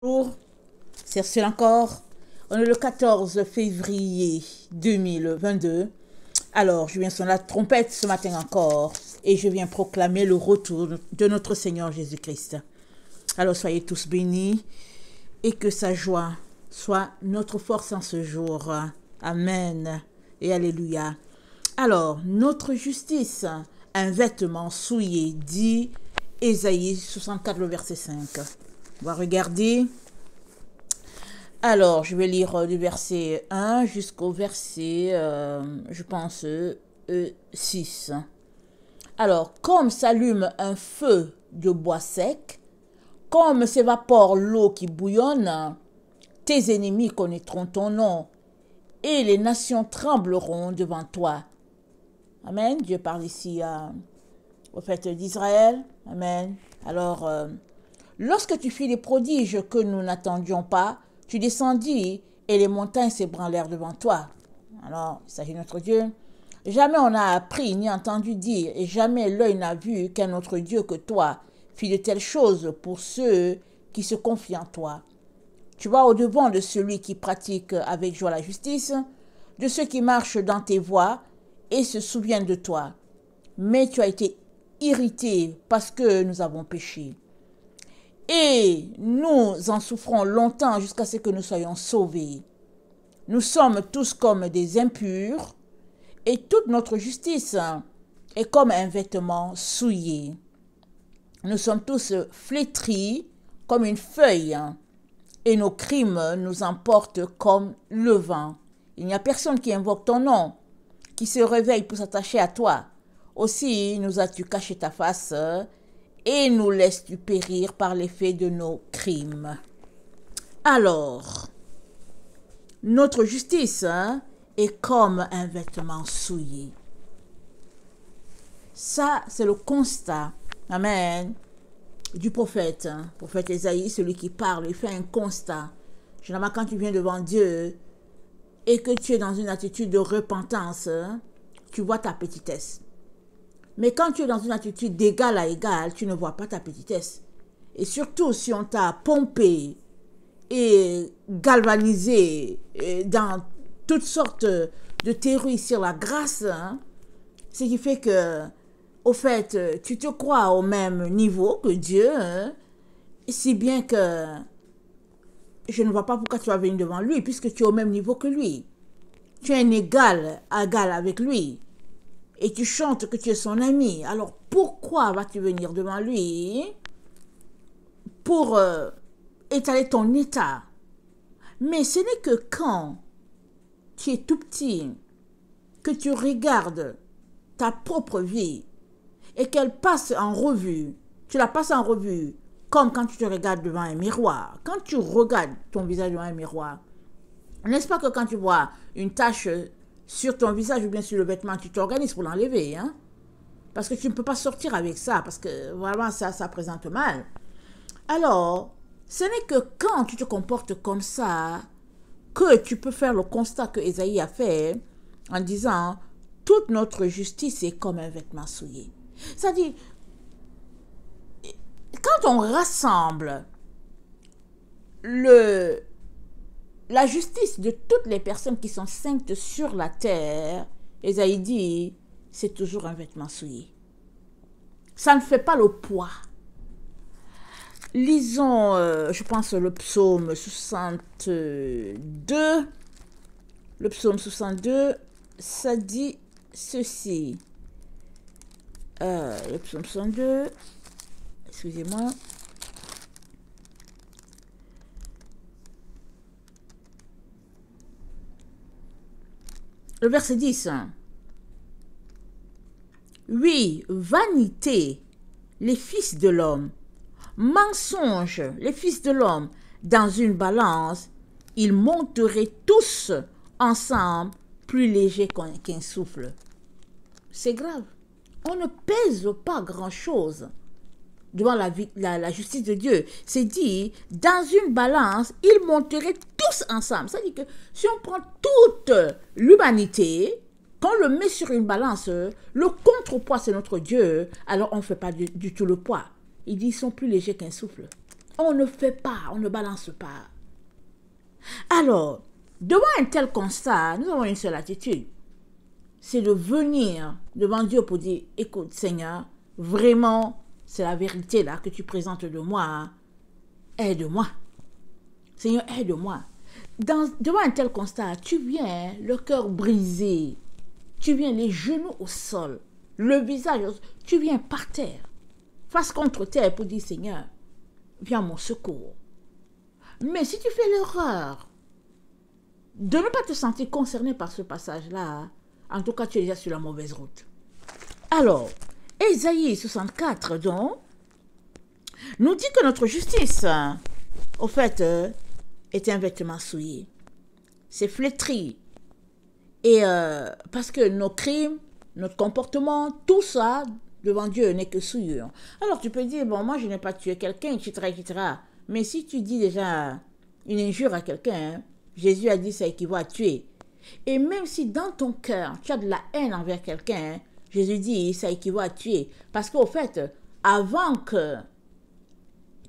Bonjour, c'est Ursule encore. On est le 14 février 2022. Alors, je viens sonner la trompette ce matin encore et je viens proclamer le retour de notre Seigneur Jésus-Christ. Alors, soyez tous bénis et que sa joie soit notre force en ce jour. Amen et alléluia. Alors, notre justice, un vêtement souillé, dit Ésaïe 64, le verset 5. On va regarder. Alors, je vais lire du verset 1 jusqu'au verset, je pense, 6. Alors, comme s'allume un feu de bois sec, comme s'évapore l'eau qui bouillonne, tes ennemis connaîtront ton nom, et les nations trembleront devant toi. Amen. Dieu parle ici au fait d'Israël. Amen. Alors, lorsque tu fis des prodiges que nous n'attendions pas, tu descendis et les montagnes s'ébranlèrent devant toi. Alors, il s'agit de notre Dieu. Jamais on n'a appris ni entendu dire, et jamais l'œil n'a vu qu'un autre Dieu que toi fit de telles choses pour ceux qui se confient en toi. Tu vas au-devant de celui qui pratique avec joie la justice, de ceux qui marchent dans tes voies et se souviennent de toi. Mais tu as été irrité parce que nous avons péché. Et nous en souffrons longtemps jusqu'à ce que nous soyons sauvés. Nous sommes tous comme des impurs, et toute notre justice est comme un vêtement souillé. Nous sommes tous flétris comme une feuille, et nos crimes nous emportent comme le vent. Il n'y a personne qui invoque ton nom, qui se réveille pour s'attacher à toi. Aussi nous as-tu caché ta face, et nous laisses-tu périr par l'effet de nos crimes. Alors, notre justice est comme un vêtement souillé. Ça, c'est le constat, amen, du prophète. Prophète Ésaïe, celui qui parle, il fait un constat. Généralement, quand tu viens devant Dieu et que tu es dans une attitude de repentance, tu vois ta petitesse. Mais quand tu es dans une attitude d'égal à égal, tu ne vois pas ta petitesse. Et surtout, si on t'a pompé et galvanisé dans toutes sortes de théories sur la grâce, ce qui fait que, au fait, tu te crois au même niveau que Dieu, si bien que je ne vois pas pourquoi tu vas venir devant lui, puisque tu es au même niveau que lui. Tu es un égal à égal avec lui. Et tu chantes que tu es son ami. Alors pourquoi vas-tu venir devant lui pour étaler ton état? Mais ce n'est que quand tu es tout petit, que tu regardes ta propre vie et qu'elle passe en revue, tu la passes en revue, comme quand tu te regardes devant un miroir. Quand tu regardes ton visage devant un miroir, n'est-ce pas que quand tu vois une tache sur ton visage ou bien sur le vêtement, tu t'organises pour l'enlever, hein? Parce que tu ne peux pas sortir avec ça, parce que vraiment ça présente mal. Alors, ce n'est que quand tu te comportes comme ça que tu peux faire le constat que Ésaïe a fait en disant « Toute notre justice est comme un vêtement souillé ». C'est-à-dire, quand on rassemble la justice de toutes les personnes qui sont saintes sur la terre, Ésaïe dit, c'est toujours un vêtement souillé. Ça ne fait pas le poids. Lisons, je pense, le psaume 62. Le psaume 62, ça dit ceci. Le psaume 62, excusez-moi. Le verset 10. Oui, vanité, les fils de l'homme, mensonge, les fils de l'homme, dans une balance, ils monteraient tous ensemble plus légers qu'un souffle. C'est grave. On ne pèse pas grand-chose devant la justice de Dieu. C'est dit, dans une balance, ils monteraient tous ensemble. C'est-à-dire que si on prend toute l'humanité, quand on le met sur une balance, le contrepoids c'est notre Dieu, alors on ne fait pas du tout le poids. Il dit, ils sont plus légers qu'un souffle. On ne fait pas, on ne balance pas. Alors, devant un tel constat, nous avons une seule attitude. C'est de venir devant Dieu pour dire, écoute Seigneur, vraiment, c'est la vérité là que tu présentes de moi. Hein. Aide-moi. Seigneur, aide-moi. Devant un tel constat, tu viens le cœur brisé. Tu viens les genoux au sol, le visage, tu viens par terre, face contre terre pour dire Seigneur, viens à mon secours. Mais si tu fais l'erreur de ne pas te sentir concerné par ce passage-là, en tout cas tu es déjà sur la mauvaise route. Alors, Ésaïe 64 donc, nous dit que notre justice, au fait, est un vêtement souillé. C'est flétri. Et parce que nos crimes, notre comportement, tout ça, devant Dieu, n'est que souillure. Alors tu peux dire, bon, moi je n'ai pas tué quelqu'un, etc., etc. Mais si tu dis déjà une injure à quelqu'un, Jésus a dit ça équivaut à tuer. Et même si dans ton cœur, tu as de la haine envers quelqu'un, Jésus dit ça équivaut à tuer. Parce qu'au fait, avant que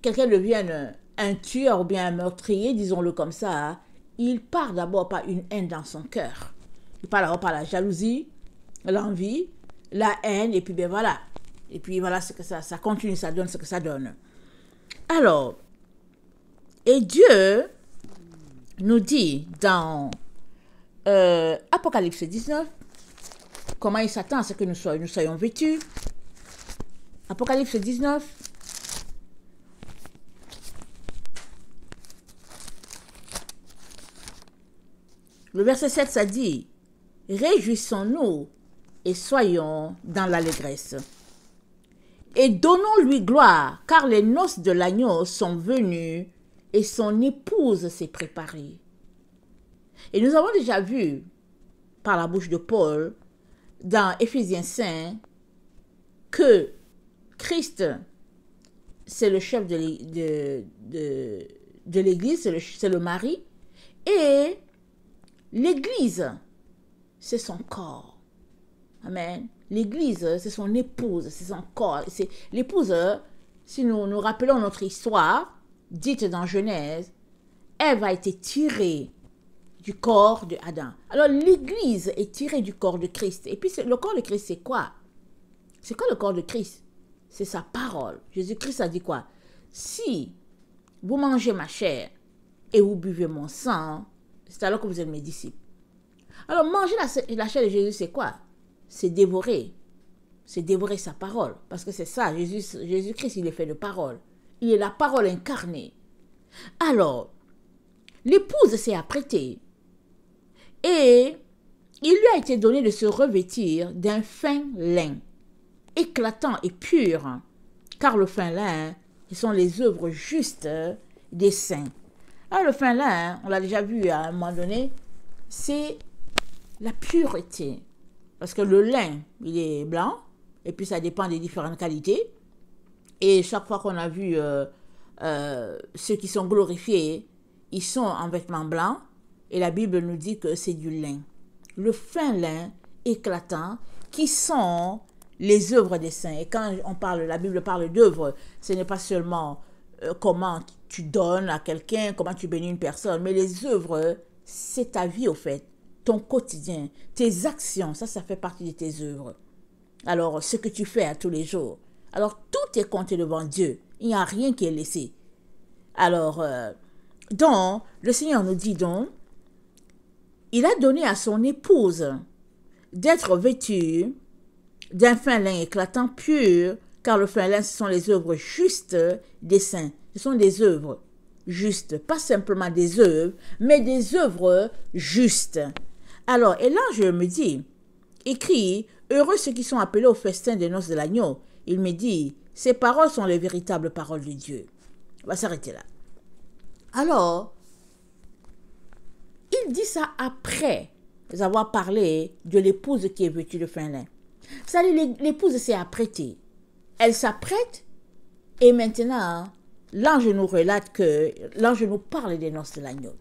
quelqu'un devienne un tueur ou bien un meurtrier, disons-le comme ça, il part d'abord par une haine dans son cœur. Il part d'abord par la jalousie, l'envie, la haine, et puis ben voilà. Et puis voilà ce que ça continue, ça donne ce que ça donne. Alors, et Dieu nous dit dans Apocalypse 19, comment il s'attend à ce que nous soyons vêtus. Apocalypse 19. Le verset 7, ça dit, « Réjouissons-nous et soyons dans l'allégresse. Et donnons-lui gloire, car les noces de l'agneau sont venues et son épouse s'est préparée. » Et nous avons déjà vu, par la bouche de Paul, dans Éphésiens 5, que Christ, c'est le chef de l'Église, c'est le mari, et l'Église, c'est son corps. Amen. L'Église, c'est son épouse, c'est son corps. L'épouse, si nous nous rappelons notre histoire, dite dans Genèse, Ève a été tirée du corps de Adam. Alors l'Église est tirée du corps de Christ. Et puis le corps de Christ, c'est quoi? C'est quoi le corps de Christ? C'est sa parole. Jésus-Christ a dit quoi? Si vous mangez ma chair et vous buvez mon sang, c'est alors que vous êtes mes disciples. Alors manger la chair de Jésus, c'est quoi? C'est dévorer. C'est dévorer sa parole. Parce que c'est ça, Jésus-Christ, il est fait de parole. Il est la parole incarnée. Alors, l'épouse s'est apprêtée. Et il lui a été donné de se revêtir d'un fin lin, éclatant et pur, car le fin lin, ce sont les œuvres justes des saints. Alors le fin lin, on l'a déjà vu à un moment donné, c'est la pureté. Parce que le lin, il est blanc, et puis ça dépend des différentes qualités. Et chaque fois qu'on a vu ceux qui sont glorifiés, ils sont en vêtements blancs, et la Bible nous dit que c'est du lin. Le fin lin éclatant, qui sont les œuvres des saints. Et quand la Bible parle d'œuvres, ce n'est pas seulement comment tu donnes à quelqu'un, comment tu bénis une personne, mais les œuvres, c'est ta vie au fait, ton quotidien, tes actions, ça fait partie de tes œuvres. Alors, ce que tu fais à tous les jours. Alors, tout est compté devant Dieu. Il n'y a rien qui est laissé. Alors, donc, le Seigneur nous dit donc, il a donné à son épouse d'être vêtue d'un fin lin éclatant pur, car le fin lin, ce sont les œuvres justes des saints. Ce sont des œuvres justes, pas simplement des œuvres, mais des œuvres justes. Alors, et l'ange me dit, écrit, heureux ceux qui sont appelés au festin des noces de l'agneau. Il me dit, ces paroles sont les véritables paroles de Dieu. On va s'arrêter là. Alors, il dit ça après avoir parlé de l'épouse qui est vêtue de fin lin. C'est-à-dire, l'épouse s'est apprêtée. Elle s'apprête et maintenant, l'ange nous relate que l'ange nous parle des noces de l'agneau.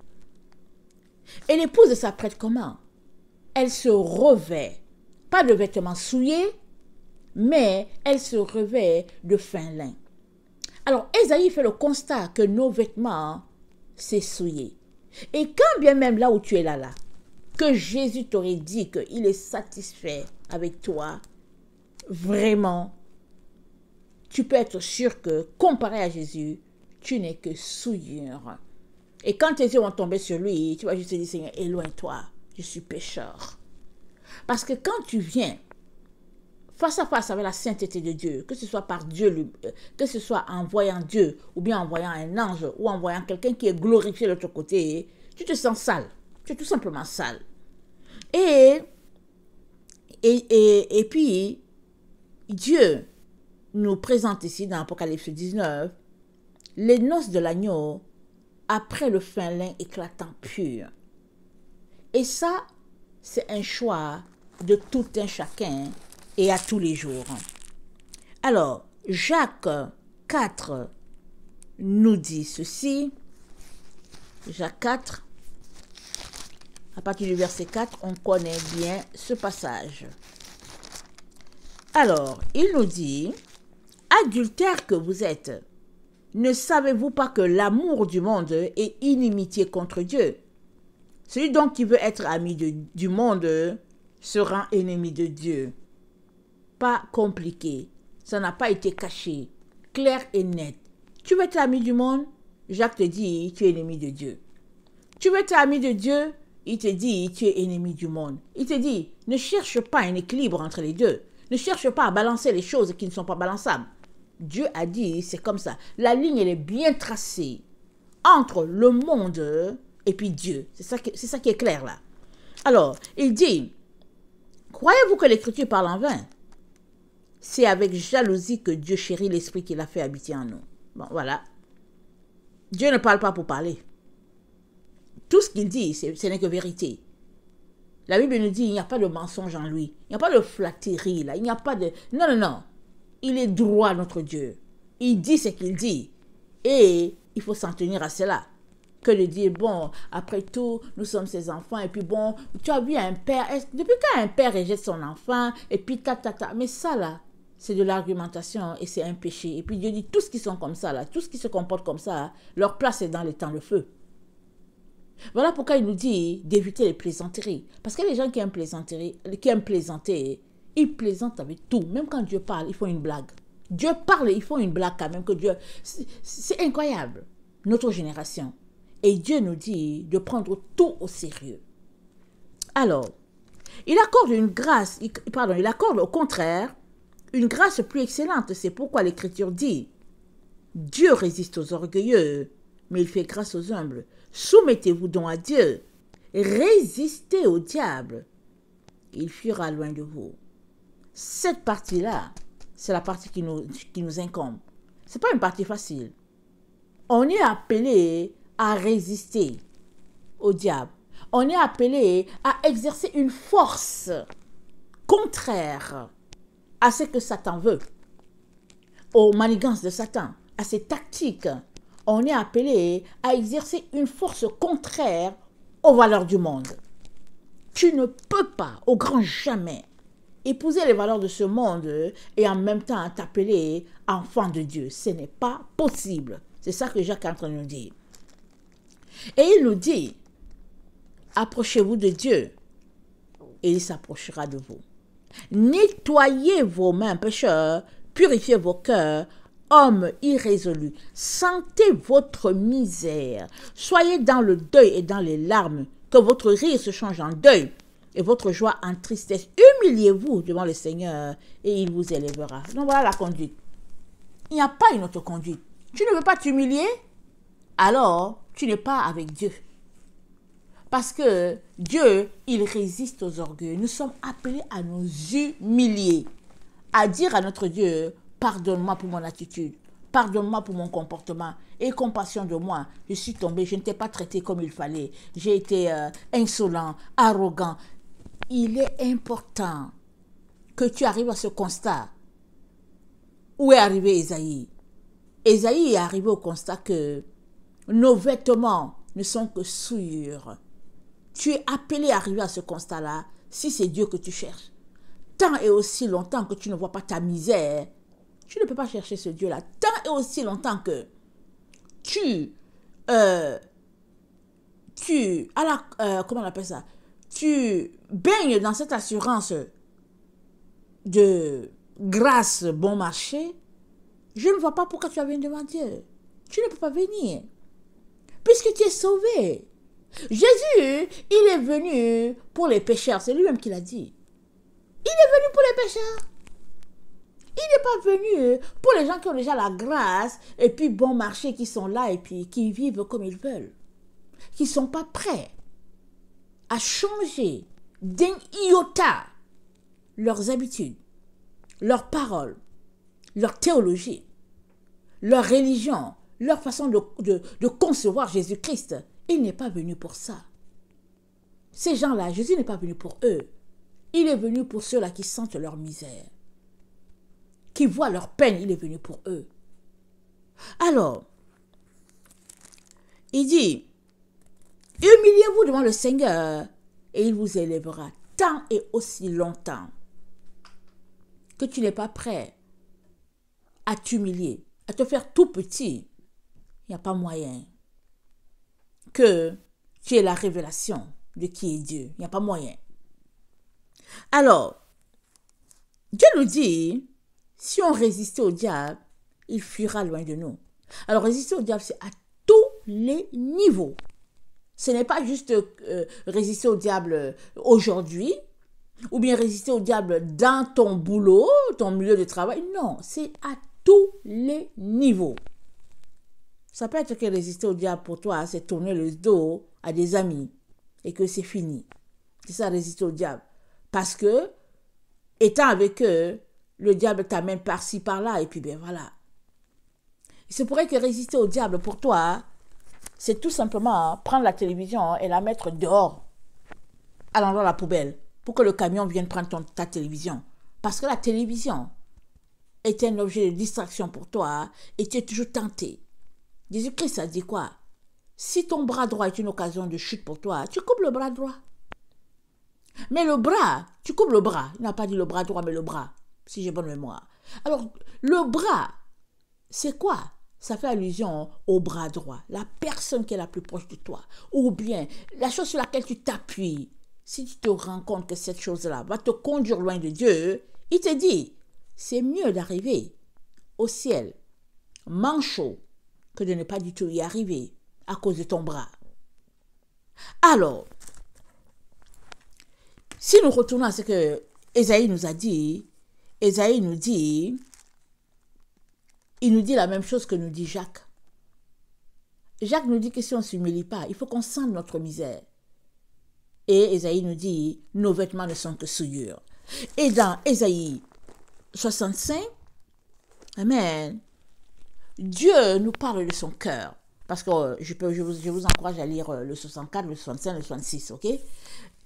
Et l'épouse s'apprête comment? Elle se revêt, pas de vêtements souillés, mais elle se revêt de fin lin. Alors, Ésaïe fait le constat que nos vêtements, c'est souillé. Et quand bien même là où tu es là, que Jésus t'aurait dit qu'il est satisfait avec toi, vraiment, tu peux être sûr que, comparé à Jésus, tu n'es que souillure. Et quand tes yeux vont tomber sur lui, tu vas juste te dire, Seigneur, éloigne-toi, je suis pécheur. Parce que quand tu viens face à face avec la sainteté de Dieu, que ce soit par Dieu, que ce soit en voyant Dieu, ou bien en voyant un ange, ou en voyant quelqu'un qui est glorifié de l'autre côté, tu te sens sale. Tu es tout simplement sale. Et puis, Dieu nous présente ici dans Apocalypse 19 les noces de l'agneau après le fin lin éclatant pur. Et ça, c'est un choix de tout un chacun et à tous les jours. Alors, Jacques 4 nous dit ceci. Jacques 4, à partir du verset 4, on connaît bien ce passage. Alors, il nous dit, « Adultères que vous êtes, ne savez-vous pas que l'amour du monde est inimitié contre Dieu? Celui donc qui veut être ami du monde se rend ennemi de Dieu. » Pas compliqué, ça n'a pas été caché, clair et net. Tu veux être ami du monde? Jacques te dit, tu es ennemi de Dieu. Tu veux être ami de Dieu? Il te dit, tu es ennemi du monde. Il te dit, ne cherche pas un équilibre entre les deux. Ne cherche pas à balancer les choses qui ne sont pas balançables. Dieu a dit, c'est comme ça. La ligne, elle est bien tracée entre le monde et puis Dieu. C'est ça qui est clair là. Alors, il dit, croyez-vous que l'Écriture parle en vain? C'est avec jalousie que Dieu chérit l'esprit qu'il a fait habiter en nous. Bon, voilà. Dieu ne parle pas pour parler. Tout ce qu'il dit, ce n'est que vérité. La Bible nous dit, il n'y a pas de mensonge en lui. Il n'y a pas de flatterie, là. Il n'y a pas de... Non, non, non. Il est droit, notre Dieu. Il dit ce qu'il dit. Et il faut s'en tenir à cela. Que de dire, bon, après tout, nous sommes ses enfants. Et puis bon, tu as vu un père... Depuis quand un père rejette son enfant, et puis ta. Mais ça, là, c'est de l'argumentation et c'est un péché. Et puis Dieu dit, tous qui sont comme ça, là, tous qui se comportent comme ça, leur place est dans les temps de feu. Voilà pourquoi il nous dit d'éviter les plaisanteries. Parce que les gens qui aiment plaisanter, ils plaisantent avec tout. Même quand Dieu parle, ils font une blague. Dieu parle, ils font une blague quand même. Que Dieu, c'est incroyable, notre génération. Et Dieu nous dit de prendre tout au sérieux. Alors, il accorde au contraire une grâce plus excellente. C'est pourquoi l'Écriture dit, Dieu résiste aux orgueilleux, mais il fait grâce aux humbles. Soumettez-vous donc à Dieu. Résistez au diable. Il fuira loin de vous. Cette partie-là, c'est la partie qui nous incombe. Ce n'est pas une partie facile. On est appelé à résister au diable. On est appelé à exercer une force contraire à ce que Satan veut, aux manigances de Satan, à ses tactiques. On est appelé à exercer une force contraire aux valeurs du monde. Tu ne peux pas, au grand jamais, épouser les valeurs de ce monde et en même temps t'appeler enfant de Dieu. Ce n'est pas possible. C'est ça que Jacques est en train de nous dire. Et il nous dit, approchez-vous de Dieu et il s'approchera de vous. Nettoyez vos mains, pécheurs, purifiez vos cœurs, hommes irrésolus. Sentez votre misère. Soyez dans le deuil et dans les larmes, que votre rire se change en deuil et votre joie en tristesse. Humiliez-vous devant le Seigneur et il vous élèvera. Donc voilà la conduite. Il n'y a pas une autre conduite. Tu ne veux pas t'humilier? Alors, tu n'es pas avec Dieu. Parce que Dieu, il résiste aux orgueils. Nous sommes appelés à nous humilier, à dire à notre Dieu, pardonne-moi pour mon attitude, pardonne-moi pour mon comportement, aie compassion de moi. Je suis tombé, je ne t'ai pas traité comme il fallait. J'ai été insolent, arrogant. Il est important que tu arrives à ce constat. Où est arrivé Ésaïe? Ésaïe est arrivé au constat que nos vêtements ne sont que souillures. Tu es appelé à arriver à ce constat-là si c'est Dieu que tu cherches. Tant et aussi longtemps que tu ne vois pas ta misère, Tu ne peux pas chercher ce Dieu-là tant et aussi longtemps que tu, comment on appelle ça? Tu baignes dans cette assurance de grâce bon marché. Je ne vois pas pourquoi tu vas venir devant Dieu. Tu ne peux pas venir. Puisque tu es sauvé. Jésus, il est venu pour les pécheurs. C'est lui-même qui l'a dit. Il est venu pour les pécheurs. Il n'est pas venu pour les gens qui ont déjà la grâce et puis bon marché, qui sont là et puis qui vivent comme ils veulent. Qui ne sont pas prêts à changer d'un iota leurs habitudes, leurs paroles, leur théologie, leur religion, leur façon de concevoir Jésus-Christ. Il n'est pas venu pour ça. Ces gens-là, Jésus n'est pas venu pour eux. Il est venu pour ceux-là qui sentent leur misère, qui voient leur peine. Il est venu pour eux. Alors, il dit, humiliez-vous devant le Seigneur et il vous élèvera tant et aussi longtemps que tu n'es pas prêt à t'humilier, à te faire tout petit. Il n'y a pas moyen que tu aies la révélation de qui est Dieu. Il n'y a pas moyen. Alors, Dieu nous dit, si on résistait au diable, il fuira loin de nous. Alors, résister au diable, c'est à tous les niveaux. Ce n'est pas juste résister au diable aujourd'hui, ou bien résister au diable dans ton boulot, ton milieu de travail. Non, c'est à tous les niveaux. Ça peut être que résister au diable pour toi, c'est tourner le dos à des amis et que c'est fini. C'est ça, résister au diable. Parce que, étant avec eux, le diable t'amène par-ci, par-là, et puis ben voilà. Il se pourrait que résister au diable pour toi, c'est tout simplement prendre la télévision et la mettre dehors, à l'endroit de la poubelle, pour que le camion vienne prendre ta télévision. Parce que la télévision est un objet de distraction pour toi et tu es toujours tenté. Jésus-Christ a dit quoi? Si ton bras droit est une occasion de chute pour toi, tu coupes le bras droit. Mais le bras, tu coupes le bras. Il n'a pas dit le bras droit, mais le bras, si j'ai bonne mémoire. Alors, le bras, c'est quoi? Ça fait allusion au bras droit, la personne qui est la plus proche de toi. Ou bien, la chose sur laquelle tu t'appuies. Si tu te rends compte que cette chose-là va te conduire loin de Dieu, il te dit, c'est mieux d'arriver au ciel manchot que de ne pas du tout y arriver à cause de ton bras. Alors, si nous retournons à ce que Ésaïe nous a dit, Ésaïe nous dit, il nous dit la même chose que nous dit Jacques. Jacques nous dit que si on ne s'humilie pas, il faut qu'on sente notre misère. Et Ésaïe nous dit, nos vêtements ne sont que souillures. Et dans Ésaïe 65, amen, Dieu nous parle de son cœur. Parce que je vous encourage à lire le 64, le 65, le 66, ok?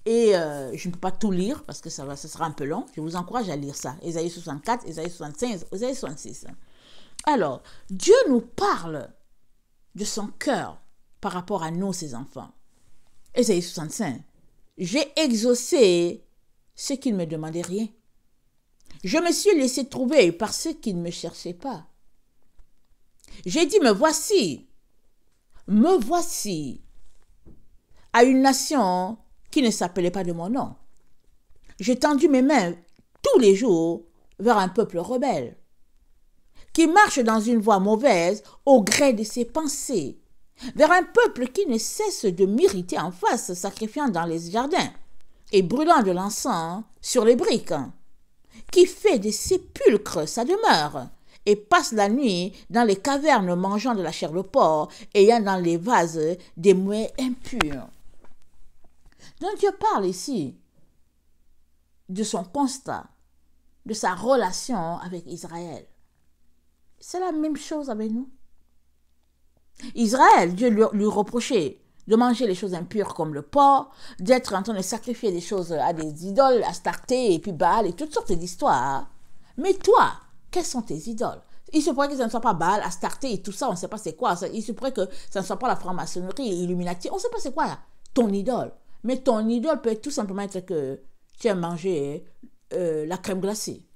Et je ne peux pas tout lire parce que ça sera un peu long. Je vous encourage à lire ça. Ésaïe 64, Ésaïe 65, Ésaïe 66. Alors, Dieu nous parle de son cœur par rapport à nous, ses enfants. Ésaïe 65. J'ai exaucé ceux qui ne me demandaient rien. Je me suis laissé trouver par ceux qui ne me cherchaient pas. J'ai dit, me voici à une nation qui ne s'appelait pas de mon nom. J'ai tendu mes mains tous les jours vers un peuple rebelle, qui marche dans une voie mauvaise au gré de ses pensées, vers un peuple qui ne cesse de m'irriter en face, sacrifiant dans les jardins et brûlant de l'encens sur les briques, qui fait des sépulcres sa demeure, et passe la nuit dans les cavernes mangeant de la chair de porc, ayant dans les vases des mouets impurs. Donc Dieu parle ici de son constat, de sa relation avec Israël. C'est la même chose avec nous. Israël, Dieu lui reprochait de manger les choses impures comme le porc, d'être en train de sacrifier des choses à des idoles, Astarté et puis Baal et toutes sortes d'histoires. Mais toi, quelles sont tes idoles? Il se pourrait que ça ne soit pas Baal, Astarté et tout ça, on ne sait pas c'est quoi. Il se pourrait que ça ne soit pas la franc-maçonnerie, Illuminati, on ne sait pas c'est quoi ton idole. Mais ton idole peut tout simplement être que tu as mangé la crème glacée.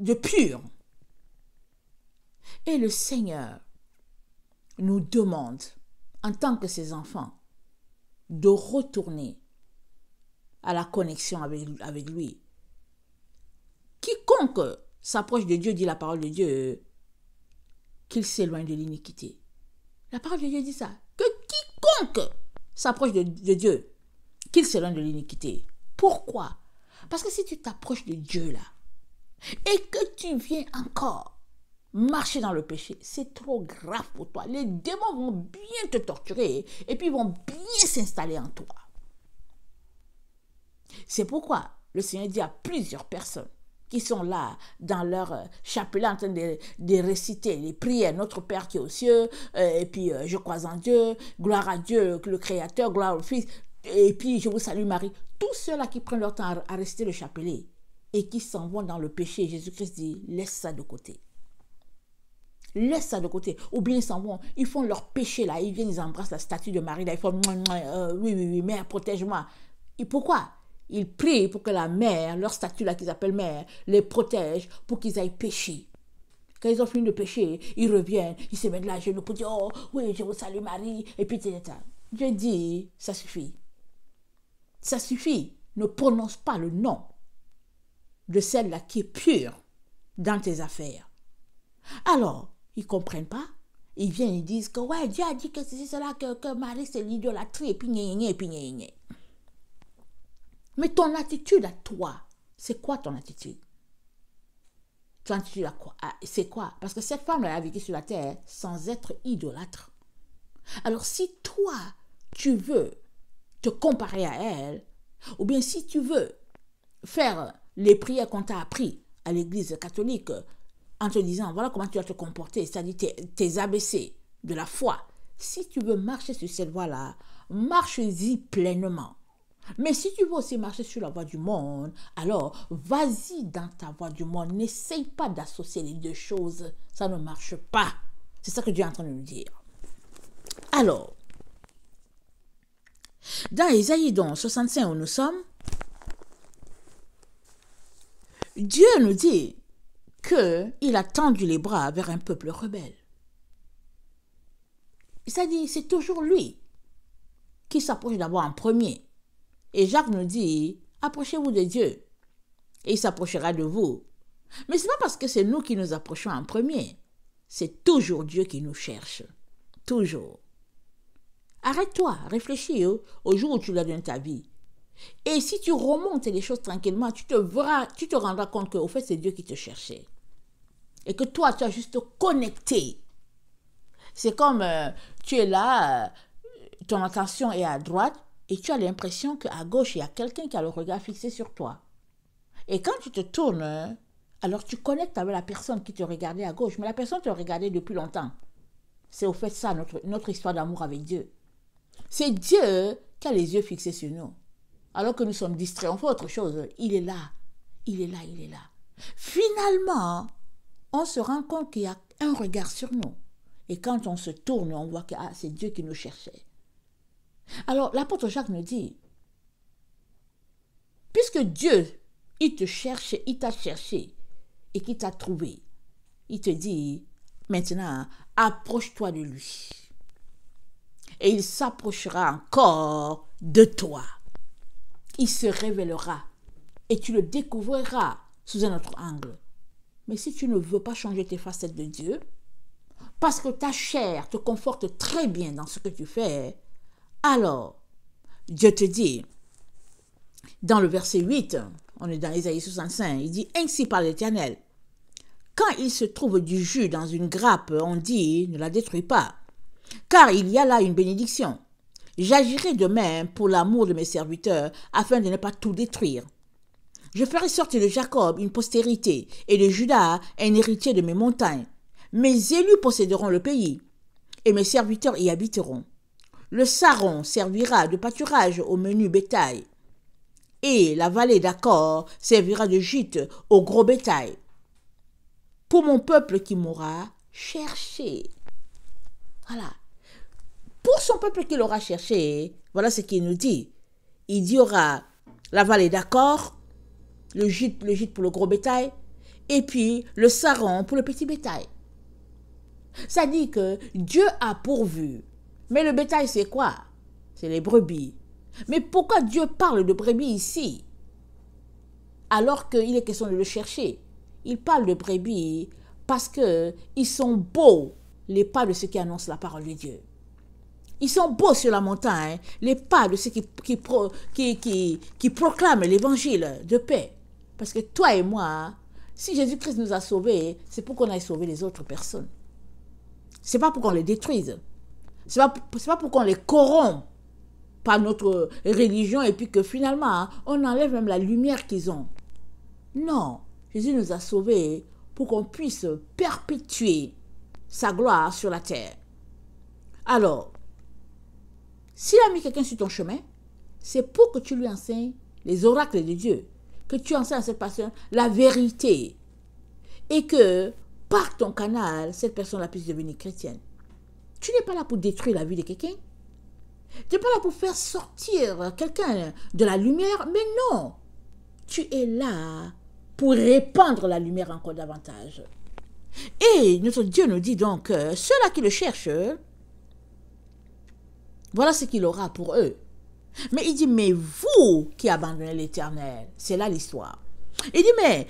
de pur. Et le Seigneur nous demande, en tant que ses enfants, de retourner à la connexion avec lui. Quiconque s'approche de Dieu, dit la parole de Dieu, qu'il s'éloigne de l'iniquité. La parole de Dieu dit ça, que quiconque s'approche de Dieu, qu'il s'éloigne de l'iniquité. Pourquoi? Parce que si tu t'approches de Dieu là, et que tu viens encore marcher dans le péché, c'est trop grave pour toi. Les démons vont bien te torturer et puis vont bien s'installer en toi. C'est pourquoi le Seigneur dit à plusieurs personnes qui sont là dans leur chapelet en train de réciter les prières, notre Père qui est aux cieux, et puis je crois en Dieu, gloire à Dieu, le Créateur, gloire au Fils, et puis je vous salue Marie. Tous ceux-là qui prennent leur temps à réciter le chapelet et qui s'en vont dans le péché, Jésus-Christ dit, laisse ça de côté. Laisse ça de côté. Ou bien ils s'en vont, ils font leur péché là, ils viennent, ils embrassent la statue de Marie là, ils font oui, mère, protège-moi. Et pourquoi? Ils prient pour que la mère, leur statue là qu'ils appellent mère, les protège pour qu'ils aillent pécher. Quand ils ont fini de pécher, ils reviennent, ils se mettent là à genoux pour dire, oh oui, je vous salue Marie, et puis etc. Dieu dit, ça suffit. Ça suffit. Ne prononce pas le nom de celle-là qui est pure dans tes affaires. Alors, ils ne comprennent pas. Ils viennent, ils disent que ouais, Dieu a dit que c'est cela, que Marie c'est l'idolâtrie, et puis et puis Mais ton attitude à toi, c'est quoi ton attitude? Ton attitude à quoi? C'est quoi? Parce que cette femme-là a vécu sur la terre sans être idolâtre. Alors si toi, tu veux te comparer à elle, ou bien si tu veux faire les prières qu'on t'a appris à l'église catholique en te disant voilà comment tu vas te comporter, c'est-à-dire tes ABC de la foi, si tu veux marcher sur cette voie-là, marche-y pleinement. Mais si tu veux aussi marcher sur la voie du monde, alors vas-y dans ta voie du monde, n'essaye pas d'associer les deux choses, ça ne marche pas. C'est ça que Dieu est en train de nous dire. Alors, dans Ésaïe 65 où nous sommes, Dieu nous dit qu'il a tendu les bras vers un peuple rebelle. C'est-à-dire, c'est toujours lui qui s'approche d'abord en premier. Et Jacques nous dit, approchez-vous de Dieu et il s'approchera de vous. Mais ce n'est pas parce que c'est nous qui nous approchons en premier. C'est toujours Dieu qui nous cherche. Toujours. Arrête-toi, réfléchis au jour où tu l'as dans ta vie. Et si tu remontes les choses tranquillement, tu te rendras compte qu'au fait, c'est Dieu qui te cherchait. Et que toi, tu as juste connecté. C'est comme tu es là, ton attention est à droite, et tu as l'impression qu'à gauche, il y a quelqu'un qui a le regard fixé sur toi. Et quand tu te tournes, alors tu connectes avec la personne qui te regardait à gauche, mais la personne te regardait depuis longtemps. C'est au fait ça, notre histoire d'amour avec Dieu. C'est Dieu qui a les yeux fixés sur nous. Alors que nous sommes distraits, on fait autre chose. Il est là, il est là, il est là. Finalement, on se rend compte qu'il y a un regard sur nous. Et quand on se tourne, on voit que c'est Dieu qui nous cherchait. Alors, l'apôtre Jacques nous dit, puisque Dieu, il te cherche, il t'a cherché et qu'il t'a trouvé, il te dit, maintenant, approche-toi de lui. Et il s'approchera encore de toi. Il se révélera et tu le découvriras sous un autre angle. Mais si tu ne veux pas changer tes facettes de Dieu, parce que ta chair te conforte très bien dans ce que tu fais, alors Dieu te dit, dans le verset 8, on est dans Ésaïe 65, il dit, ainsi parle l'Éternel, quand il se trouve du jus dans une grappe, on dit, ne la détruis pas, car il y a là une bénédiction. J'agirai de même pour l'amour de mes serviteurs, afin de ne pas tout détruire. Je ferai sortir de Jacob une postérité, et de Juda un héritier de mes montagnes. Mes élus posséderont le pays, et mes serviteurs y habiteront. Le Saron servira de pâturage au menu bétail, et la vallée d'Accor servira de gîte au gros bétail. Pour mon peuple qui m'aura cherché. Voilà. Pour son peuple qui l'aura cherché, voilà ce qu'il nous dit. Il y aura la vallée d'Accor, le gîte pour le gros bétail, et puis le saron pour le petit bétail. Ça dit que Dieu a pourvu. Mais le bétail, c'est quoi? C'est les brebis. Mais pourquoi Dieu parle de brebis ici? Alors qu'il est question de le chercher. Il parle de brebis parce qu'ils sont beaux, les pas de ceux qui annoncent la parole de Dieu. Ils sont beaux sur la montagne, les pas de ceux qui proclament l'évangile de paix. Parce que toi et moi, si Jésus-Christ nous a sauvés, c'est pour qu'on aille sauver les autres personnes. C'est pas pour qu'on les détruise. C'est pas pour qu'on les corrompt par notre religion et puis que finalement, on enlève même la lumière qu'ils ont. Non, Jésus nous a sauvés pour qu'on puisse perpétuer sa gloire sur la terre. Alors, s'il a mis quelqu'un sur ton chemin, c'est pour que tu lui enseignes les oracles de Dieu, que tu enseignes à cette personne la vérité et que par ton canal, cette personne-là puisse devenir chrétienne. Tu n'es pas là pour détruire la vie de quelqu'un. Tu n'es pas là pour faire sortir quelqu'un de la lumière, mais non. Tu es là pour répandre la lumière encore davantage. Et notre Dieu nous dit donc, ceux-là qui le cherchent, voilà ce qu'il aura pour eux. Mais il dit, mais vous qui abandonnez l'Éternel, c'est là l'histoire. Il dit, mais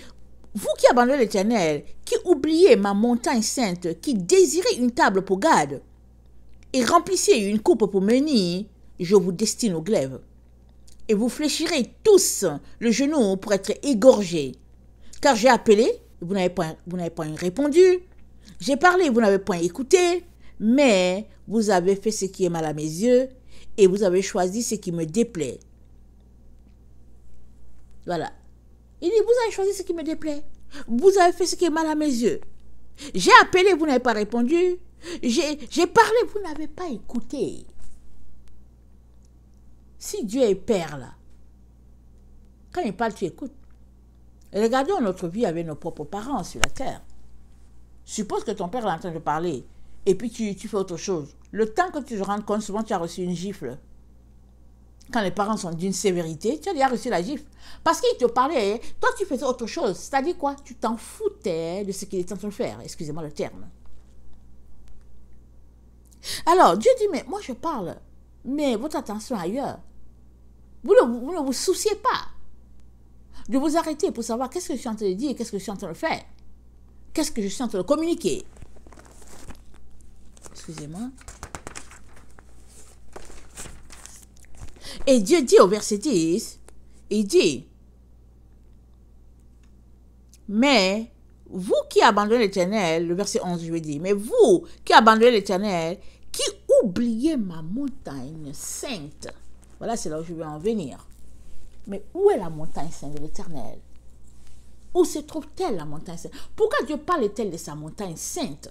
vous qui abandonnez l'Éternel, qui oubliez ma montagne sainte, qui désirez une table pour Gad, et remplissez une coupe pour Meni, je vous destine au glaive. Et vous fléchirez tous le genou pour être égorgés. Car j'ai appelé, vous n'avez point répondu. J'ai parlé, vous n'avez point écouté. Mais vous avez fait ce qui est mal à mes yeux, et vous avez choisi ce qui me déplaît. Voilà. Il dit, vous avez choisi ce qui me déplaît. Vous avez fait ce qui est mal à mes yeux. J'ai appelé, vous n'avez pas répondu. J'ai parlé, vous n'avez pas écouté. Si Dieu est Père, là, quand il parle, tu écoutes. Regardons notre vie avec nos propres parents sur la terre. Suppose que ton père est en train de parler, et puis tu fais autre chose. Le temps que tu te rends compte, souvent tu as reçu une gifle. Quand les parents sont d'une sévérité, tu as déjà reçu la gifle. Parce qu'il te parlait, toi tu faisais autre chose. C'est-à-dire quoi? Tu t'en foutais de ce qu'il était en train de faire. Excusez-moi le terme. Alors, Dieu dit, mais moi je parle, mais votre attention ailleurs. Vous ne vous souciez pas de vous arrêter pour savoir qu'est-ce que je suis en train de dire, qu'est-ce que je suis en train de faire. Qu'est-ce que je suis en train de communiquer. Excusez-moi. Et Dieu dit au verset 10, il dit, mais vous qui abandonnez l'Éternel, le verset 11, je vais dire, mais vous qui abandonnez l'Éternel, qui oubliez ma montagne sainte. Voilà, c'est là où je vais en venir. Mais où est la montagne sainte de l'Éternel? Où se trouve-t-elle la montagne sainte? Pourquoi Dieu parle-t-il de sa montagne sainte?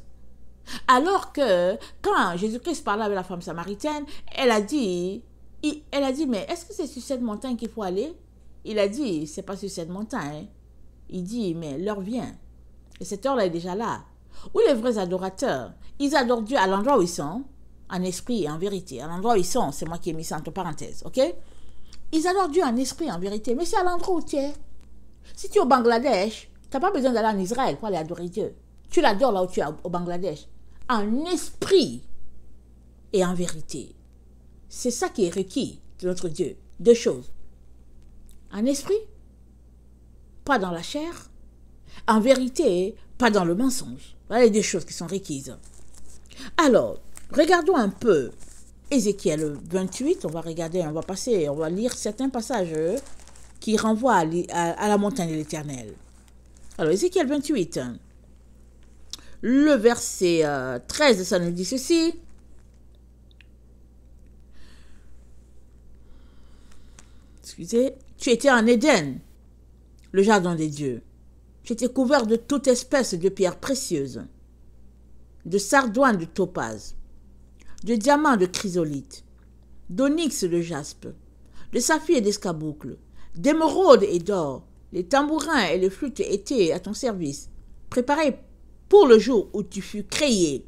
Alors que quand Jésus-Christ parlait avec la femme samaritaine, elle a dit, mais est-ce que c'est sur cette montagne qu'il faut aller? Il a dit, c'est pas sur cette montagne. Il dit, mais l'heure vient. Et cette heure-là est déjà là. Où les vrais adorateurs, ils adorent Dieu à l'endroit où ils sont, en esprit et en vérité. À l'endroit où ils sont, c'est moi qui ai mis ça entre parenthèses, ok? Ils adorent Dieu en esprit et en vérité. Mais c'est à l'endroit où tu es. Si tu es au Bangladesh, tu n'as pas besoin d'aller en Israël pour aller adorer Dieu. Tu l'adores là où tu es au Bangladesh. En esprit et en vérité. C'est ça qui est requis de notre Dieu. Deux choses. En esprit, pas dans la chair. En vérité, pas dans le mensonge. Voilà les deux choses qui sont requises. Alors, regardons un peu Ézéchiel 28. On va regarder, on va lire certains passages qui renvoient à la montagne de l'Éternel. Alors, Ézéchiel 28. Le verset 13, ça nous dit ceci. Excusez. Tu étais en Éden, le jardin des dieux. Tu étais couvert de toute espèce de pierres précieuses, de sardoine de topaze, de diamants de chrysolite, d'onyx de jaspe, de saphir et d'escarboucle, d'émeraude et d'or. Les tambourins et les flûtes étaient à ton service, préparés pour le jour où tu fus créé.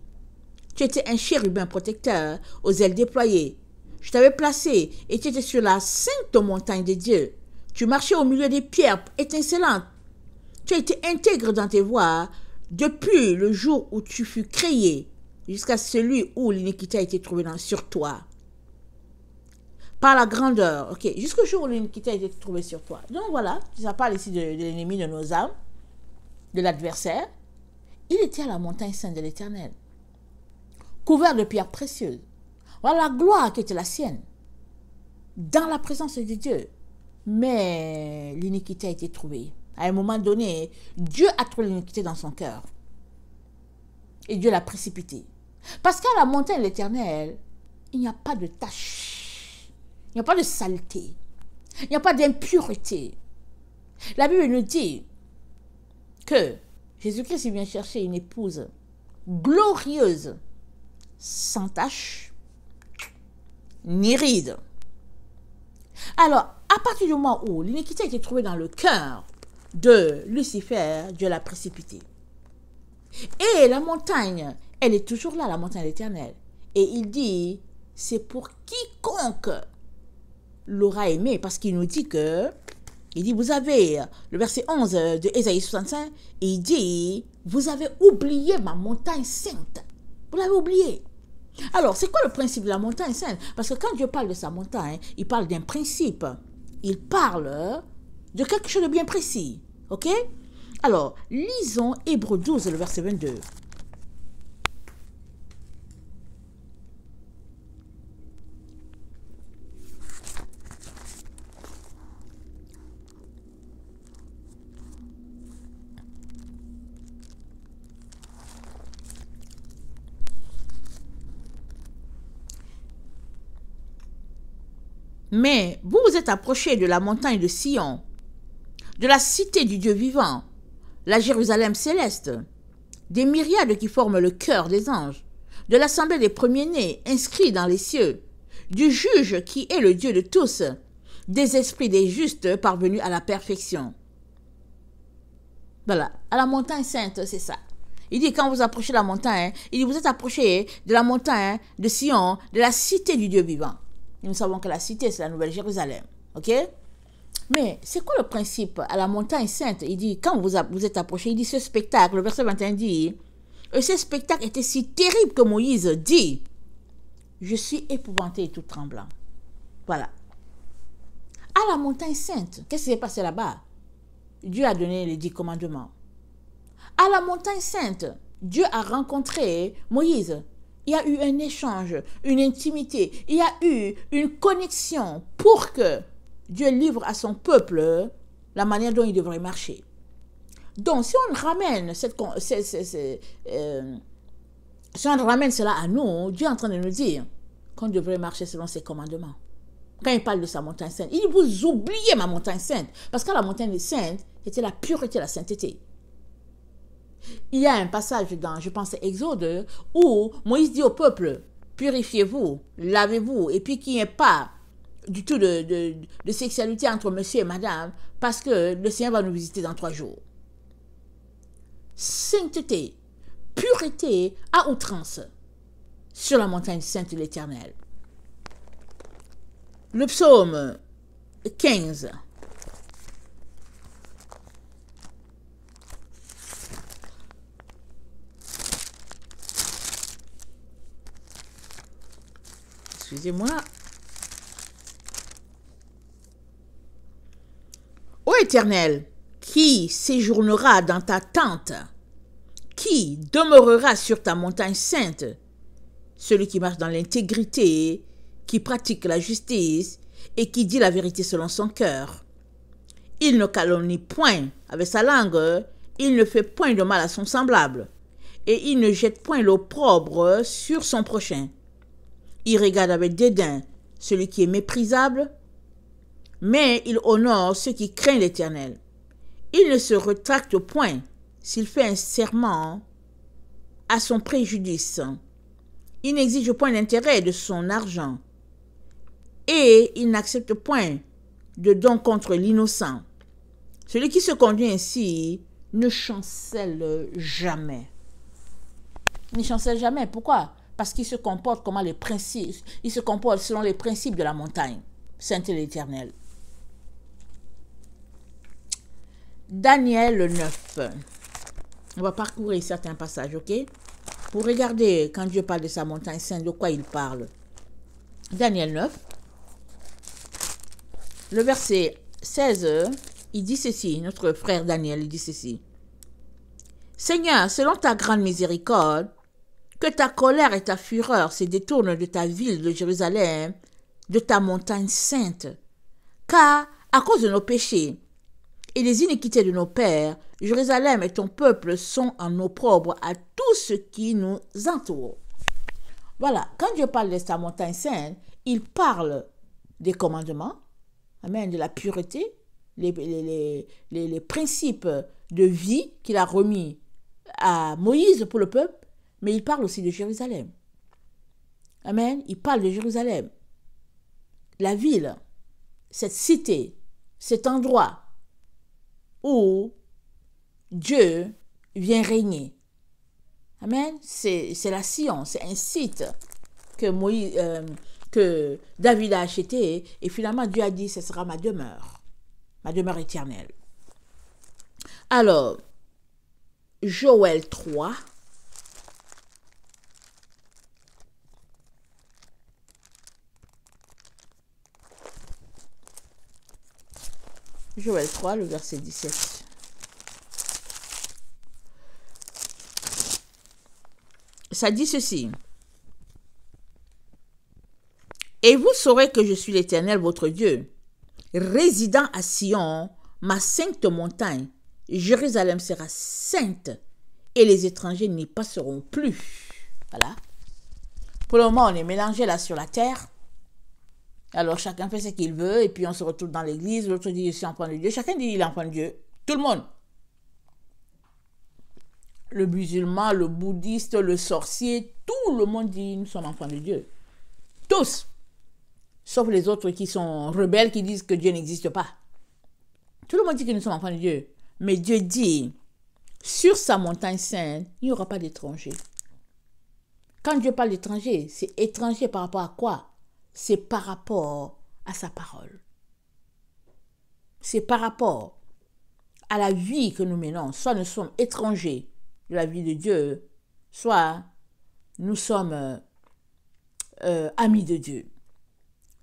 Tu étais un chérubin protecteur aux ailes déployées. Je t'avais placé et tu étais sur la sainte montagne de Dieu. Tu marchais au milieu des pierres étincelantes. Tu as été intègre dans tes voies depuis le jour où tu fus créé jusqu'à celui où l'iniquité a été trouvée sur toi. Par la grandeur, ok, jusqu'au jour où l'iniquité a été trouvée sur toi. Donc voilà, ça parle ici de l'ennemi de nos âmes, de l'adversaire. Il était à la montagne sainte de l'Éternel, couvert de pierres précieuses. Voilà la gloire qui était la sienne, dans la présence de Dieu. Mais l'iniquité a été trouvée. À un moment donné, Dieu a trouvé l'iniquité dans son cœur. Et Dieu l'a précipité. Parce qu'à la montagne de l'Éternel, il n'y a pas de tache. Il n'y a pas de saleté. Il n'y a pas d'impureté. La Bible nous dit que Jésus-Christ vient chercher une épouse glorieuse, sans tache, ni ride. Alors, à partir du moment où l'iniquité a été trouvée dans le cœur de Lucifer, Dieu l'a précipité. Et la montagne, elle est toujours là, la montagne éternelle. Et il dit, c'est pour quiconque l'aura aimé, parce qu'il nous dit que, il dit, vous avez, le verset 11 de Ésaïe 65, il dit, vous avez oublié ma montagne sainte. Vous l'avez oublié. Alors, c'est quoi le principe de la montagne sainte? Parce que quand Dieu parle de sa montagne, il parle d'un principe. Il parle de quelque chose de bien précis. Ok? Alors, lisons Hébreux 12, le verset 22. Mais vous vous êtes approchés de la montagne de Sion, de la cité du Dieu vivant, la Jérusalem céleste, des myriades qui forment le cœur des anges, de l'assemblée des premiers-nés inscrits dans les cieux, du juge qui est le Dieu de tous, des esprits des justes parvenus à la perfection. Voilà, à la montagne sainte, c'est ça. Il dit, quand vous approchez la montagne, il dit, vous êtes approchés de la montagne de Sion, de la cité du Dieu vivant. Et nous savons que la cité, c'est la Nouvelle Jérusalem. Ok? Mais c'est quoi le principe à la montagne sainte? Il dit, quand vous êtes approchés, il dit, ce spectacle, le verset 21 dit, ce spectacle était si terrible que Moïse dit, je suis épouvanté et tout tremblant. Voilà. À la montagne sainte, qu'est-ce qui s'est passé là-bas? Dieu a donné les 10 commandements. À la montagne sainte, Dieu a rencontré Moïse. Il y a eu un échange, une intimité. Il y a eu une connexion pour que Dieu livre à son peuple la manière dont il devrait marcher. Donc, si on ramène si on ramène cela à nous, Dieu est en train de nous dire qu'on devrait marcher selon ses commandements. Quand il parle de sa montagne sainte, il dit, vous oubliez ma montagne sainte. Parce que la montagne sainte, c'était la pureté, la sainteté. Il y a un passage dans, je pense, Exode, où Moïse dit au peuple, purifiez-vous, lavez-vous, et puis qu'il n'y ait pas du tout de sexualité entre monsieur et madame, parce que le Seigneur va nous visiter dans 3 jours. Sainteté, pureté à outrance, sur la montagne sainte de l'Éternel. Le psaume 15. Excusez-moi. Ô Éternel, qui séjournera dans ta tente? Qui demeurera sur ta montagne sainte? Celui qui marche dans l'intégrité, qui pratique la justice et qui dit la vérité selon son cœur. Il ne calomnie point avec sa langue, il ne fait point de mal à son semblable, et il ne jette point l'opprobre sur son prochain. Il regarde avec dédain celui qui est méprisable, mais il honore ceux qui craignent l'Éternel. Il ne se rétracte point s'il fait un serment à son préjudice. Il n'exige point d'intérêt de son argent, et il n'accepte point de don contre l'innocent. Celui qui se conduit ainsi ne chancelle jamais. Il ne chancelle jamais. Pourquoi? Parce qu'il se comporte comment les principes, il se comporte selon les principes de la montagne, sainte et l'Éternel. Daniel 9. On va parcourir certains passages, ok? Pour regarder, quand Dieu parle de sa montagne sainte, de quoi il parle. Daniel 9, le verset 16, il dit ceci, notre frère Daniel, il dit ceci. Seigneur, selon ta grande miséricorde, que ta colère et ta fureur se détournent de ta ville de Jérusalem, de ta montagne sainte. Car, à cause de nos péchés et des iniquités de nos pères, Jérusalem et ton peuple sont en opprobre à tout ce qui nous entoure. Voilà, quand Dieu parle de sa montagne sainte, il parle des commandements, amen, de la pureté, les principes de vie qu'il a remis à Moïse pour le peuple, mais il parle aussi de Jérusalem. Amen, il parle de Jérusalem. La ville, cette cité, cet endroit où Dieu vient régner. Amen. C'est la Sion, c'est un site que David a acheté et finalement Dieu a dit ce sera ma demeure éternelle. Alors, Joël 3. Joël 3, le verset 17. Ça dit ceci. Et vous saurez que je suis l'Éternel, votre Dieu, résidant à Sion, ma sainte montagne. Jérusalem sera sainte et les étrangers n'y passeront plus. Voilà. Pour le moment, on est mélangé là sur la terre. Alors, chacun fait ce qu'il veut et puis on se retrouve dans l'église. L'autre dit, je suis enfant de Dieu. Chacun dit, il est enfant de Dieu. Tout le monde. Le musulman, le bouddhiste, le sorcier, tout le monde dit, nous sommes enfants de Dieu. Tous. Sauf les autres qui sont rebelles, qui disent que Dieu n'existe pas. Tout le monde dit que nous sommes enfants de Dieu. Mais Dieu dit, sur sa montagne sainte, il n'y aura pas d'étrangers. Quand Dieu parle d'étrangers, c'est étranger par rapport à quoi? C'est par rapport à sa parole. C'est par rapport à la vie que nous menons. Soit nous sommes étrangers de la vie de Dieu, soit nous sommes amis de Dieu.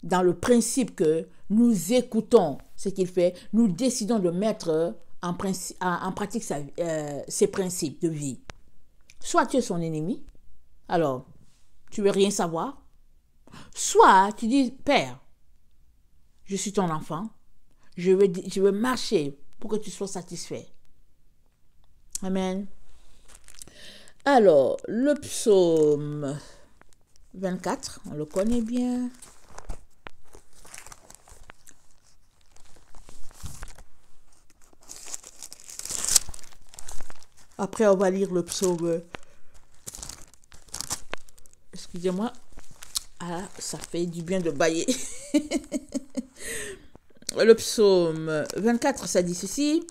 Dans le principe que nous écoutons ce qu'il fait, nous décidons de mettre en pratique ses principes de vie. Soit tu es son ennemi, alors tu veux rien savoir. Soit tu dis, Père, je suis ton enfant, je veux marcher pour que tu sois satisfait. Amen. Alors, le psaume 24, on le connaît bien. Après, on va lire le psaume. Excusez-moi. Ah, ça fait du bien de bâiller. Le psaume 24, ça dit ceci.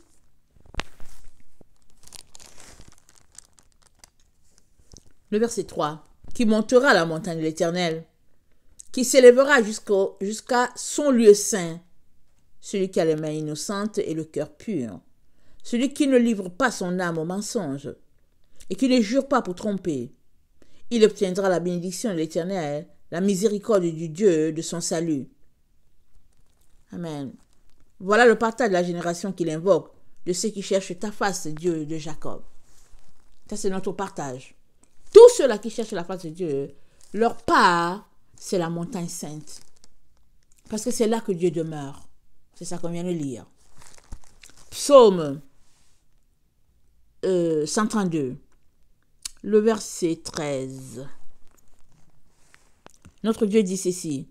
Le verset 3. Qui montera à la montagne de l'Éternel, qui s'élèvera jusqu'à son lieu saint, celui qui a les mains innocentes et le cœur pur, celui qui ne livre pas son âme au mensonge et qui ne jure pas pour tromper. Il obtiendra la bénédiction de l'Éternel, la miséricorde du Dieu de son salut. Amen. Voilà le partage de la génération qu'il invoque, de ceux qui cherchent ta face, Dieu de Jacob. Ça, c'est notre partage. Tous ceux-là qui cherchent la face de Dieu, leur part, c'est la montagne sainte. Parce que c'est là que Dieu demeure. C'est ça qu'on vient de lire. Psaume 132, le verset 13. Notre Dieu dit ceci.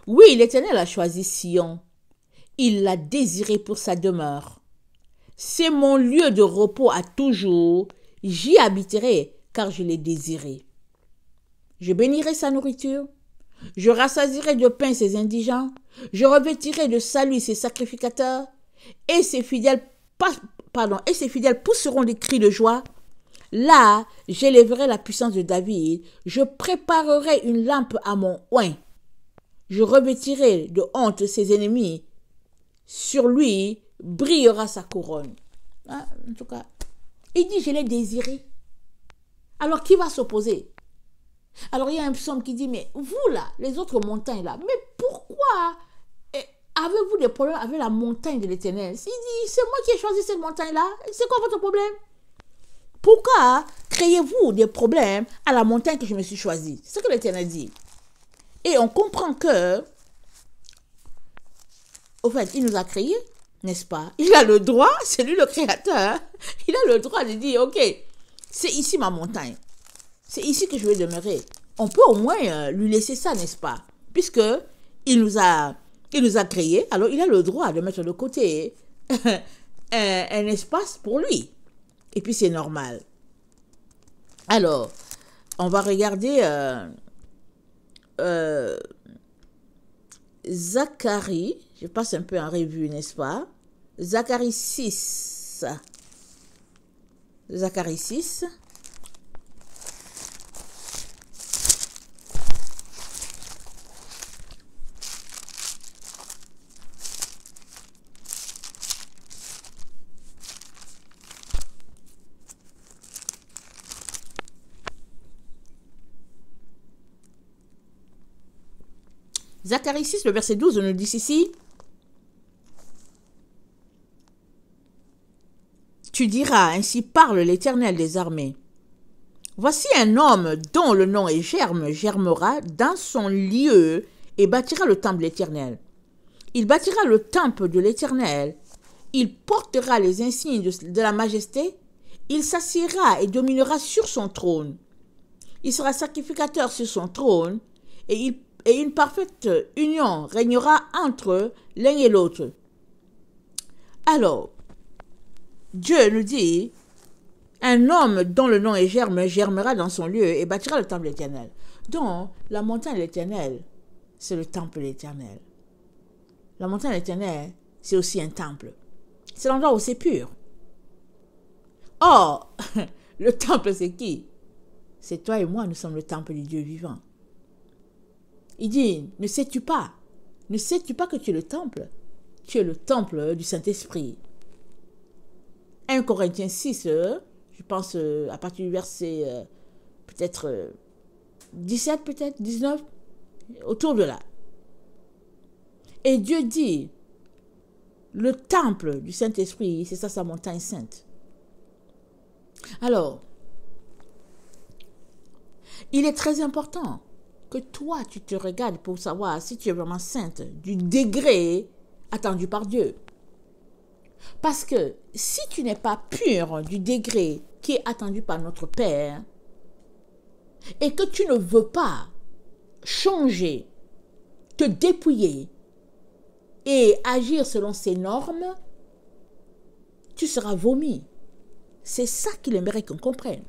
Oui, l'Éternel a choisi Sion. Il l'a désiré pour sa demeure. C'est mon lieu de repos à toujours. J'y habiterai, car je l'ai désiré. Je bénirai sa nourriture. Je rassasierai de pain ses indigents. Je revêtirai de salut ses sacrificateurs. Et ses fidèles pousseront des cris de joie. Là, j'élèverai la puissance de David. Je préparerai une lampe à mon oint. Je revêtirai de honte ses ennemis. Sur lui brillera sa couronne. Ah, en tout cas, il dit, je l'ai désiré. Alors, qui va s'opposer? Alors, il y a un psaume qui dit, mais vous là, les autres montagnes là, mais pourquoi avez-vous des problèmes avec la montagne de l'Éternel? Il dit, c'est moi qui ai choisi cette montagne-là. C'est quoi votre problème? Pourquoi créez-vous des problèmes à la montagne que je me suis choisie? C'est ce que l'Éternel dit. Et on comprend que, au fait, il nous a créés, n'est-ce pas? Il a le droit, c'est lui le créateur, il a le droit de dire, ok, c'est ici ma montagne. C'est ici que je vais demeurer. On peut au moins lui laisser ça, n'est-ce pas? Puisque il nous a créés, alors il a le droit de mettre de côté un espace pour lui. Et puis c'est normal. Alors, on va regarder Zacharie. Je passe un peu en revue, n'est-ce pas? Zacharie 6. Zacharie 6. Zacharie 6, le verset 12, on nous dit ici, tu diras, ainsi parle l'Éternel des armées. Voici un homme dont le nom est Germe, germera dans son lieu et bâtira le temple de l'Éternel. Il bâtira le temple de l'Éternel, il portera les insignes de la majesté, il s'assiera et dominera sur son trône. Il sera sacrificateur sur son trône et une parfaite union régnera entre l'un et l'autre. Alors, Dieu nous dit, un homme dont le nom est Germe germera dans son lieu et bâtira le temple de l'Éternel. Donc, la montagne de l'Éternel, c'est le temple de l'Éternel. La montagne de l'Éternel, c'est aussi un temple. C'est l'endroit où c'est pur. Or, le temple, c'est qui? C'est toi et moi, nous sommes le temple du Dieu vivant. Il dit, ne sais-tu pas que tu es le temple? Tu es le temple du Saint-Esprit. 1 Corinthiens 6, je pense à partir du verset peut-être 17, peut-être 19, autour de là. Et Dieu dit, le temple du Saint-Esprit, c'est ça sa montagne sainte. Alors, il est très important que toi, tu te regardes pour savoir si tu es vraiment sainte du degré attendu par Dieu. Parce que si tu n'es pas pure du degré qui est attendu par notre Père et que tu ne veux pas changer, te dépouiller et agir selon ses normes, tu seras vomi. C'est ça qu'il aimerait qu'on comprenne.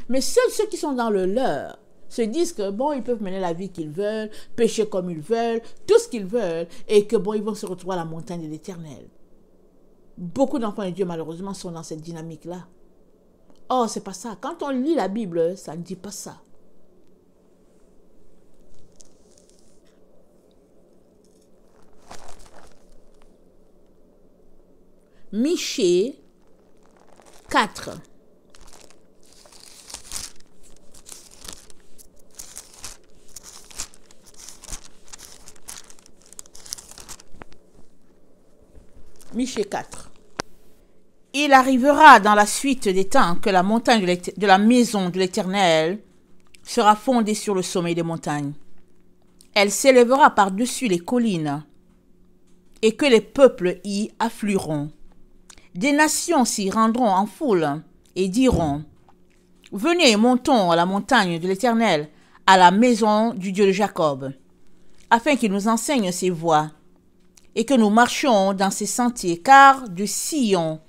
Mais seuls ceux qui sont dans le leur se disent que bon, ils peuvent mener la vie qu'ils veulent, pécher comme ils veulent, tout ce qu'ils veulent, et que bon, ils vont se retrouver à la montagne de l'Éternel. Beaucoup d'enfants de Dieu, malheureusement, sont dans cette dynamique-là. Oh, c'est pas ça. Quand on lit la Bible, ça ne dit pas ça. Michée 4. Michée 4. Il arrivera dans la suite des temps que la montagne de la maison de l'Éternel sera fondée sur le sommet des montagnes. Elle s'élèvera par-dessus les collines et que les peuples y afflueront. Des nations s'y rendront en foule et diront, « Venez, montons à la montagne de l'Éternel, à la maison du Dieu de Jacob, afin qu'il nous enseigne ses voies et que nous marchions dans ses sentiers, car de Sion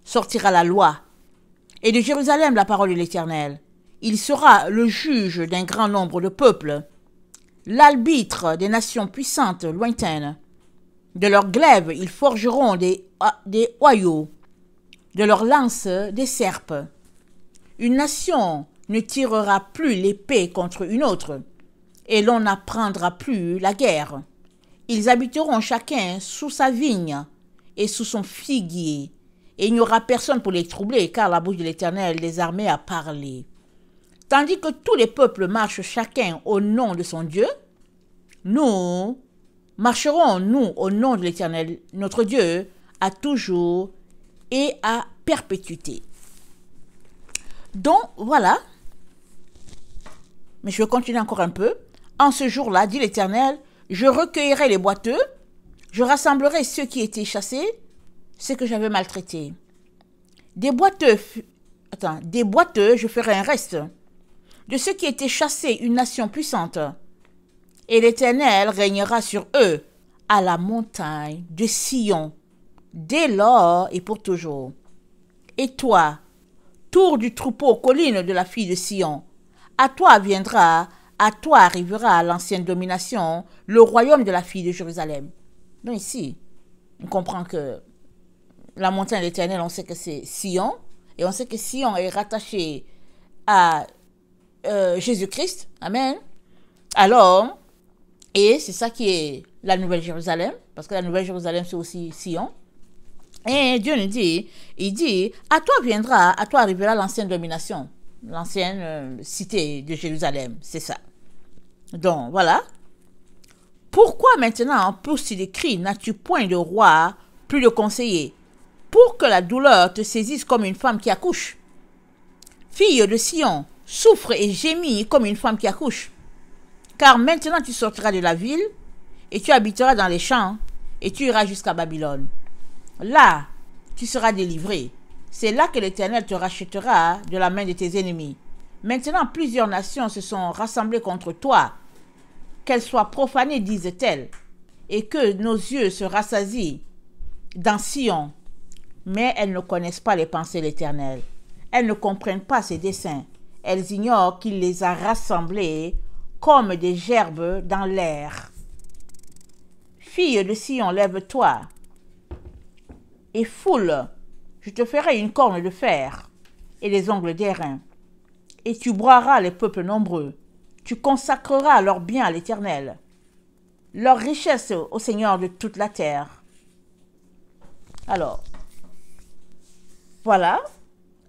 sortira la loi, et de Jérusalem la parole de l'Éternel. Il sera le juge d'un grand nombre de peuples, l'arbitre des nations puissantes lointaines. De leurs glaives, ils forgeront des hoyaux, de leurs lances, des serpes. Une nation ne tirera plus l'épée contre une autre, et l'on n'apprendra plus la guerre. Ils habiteront chacun sous sa vigne et sous son figuier, et il n'y aura personne pour les troubler, car la bouche de l'Éternel des armées a parlé. Tandis que tous les peuples marchent chacun au nom de son Dieu, nous marcherons, nous, au nom de l'Éternel, notre Dieu, à toujours et à perpétuité. Donc, voilà. Mais je vais continuer encore un peu. En ce jour-là, dit l'Éternel, je recueillerai les boiteux, je rassemblerai ceux qui étaient chassés, ceux que j'avais maltraités. Des boiteux, je ferai un reste. De ceux qui étaient chassés, une nation puissante. Et l'Éternel régnera sur eux à la montagne de Sion, dès lors et pour toujours. Et toi, tour du troupeau, colline de la fille de Sion, à toi viendra, à toi arrivera l'ancienne domination, le royaume de la fille de Jérusalem. Donc ici, on comprend que la montagne de l'Éternel, on sait que c'est Sion, et on sait que Sion est rattaché à Jésus-Christ. Amen. Alors, et c'est ça qui est la Nouvelle Jérusalem, parce que la Nouvelle Jérusalem, c'est aussi Sion. Et Dieu nous dit, il dit, à toi viendra, à toi arrivera l'ancienne domination, l'ancienne cité de Jérusalem, c'est ça. Donc, voilà. Pourquoi maintenant, pousse-tu des cris, n'as-tu point de roi, plus de conseiller, pour que la douleur te saisisse comme une femme qui accouche? Fille de Sion, souffre et gémit comme une femme qui accouche. Car maintenant tu sortiras de la ville, et tu habiteras dans les champs, et tu iras jusqu'à Babylone. Là, tu seras délivré. C'est là que l'Éternel te rachètera de la main de tes ennemis. Maintenant, plusieurs nations se sont rassemblées contre toi. Qu'elles soient profanées, disent-elles, et que nos yeux se rassasient dans Sion. Mais elles ne connaissent pas les pensées de l'Éternel. Elles ne comprennent pas ses desseins. Elles ignorent qu'il les a rassemblées comme des gerbes dans l'air. Fille de Sion, lève-toi et foule. Je te ferai une corne de fer et les ongles d'airain. Et tu broieras les peuples nombreux. Tu consacreras leurs biens à l'Éternel, leur richesse au Seigneur de toute la terre. Alors, voilà,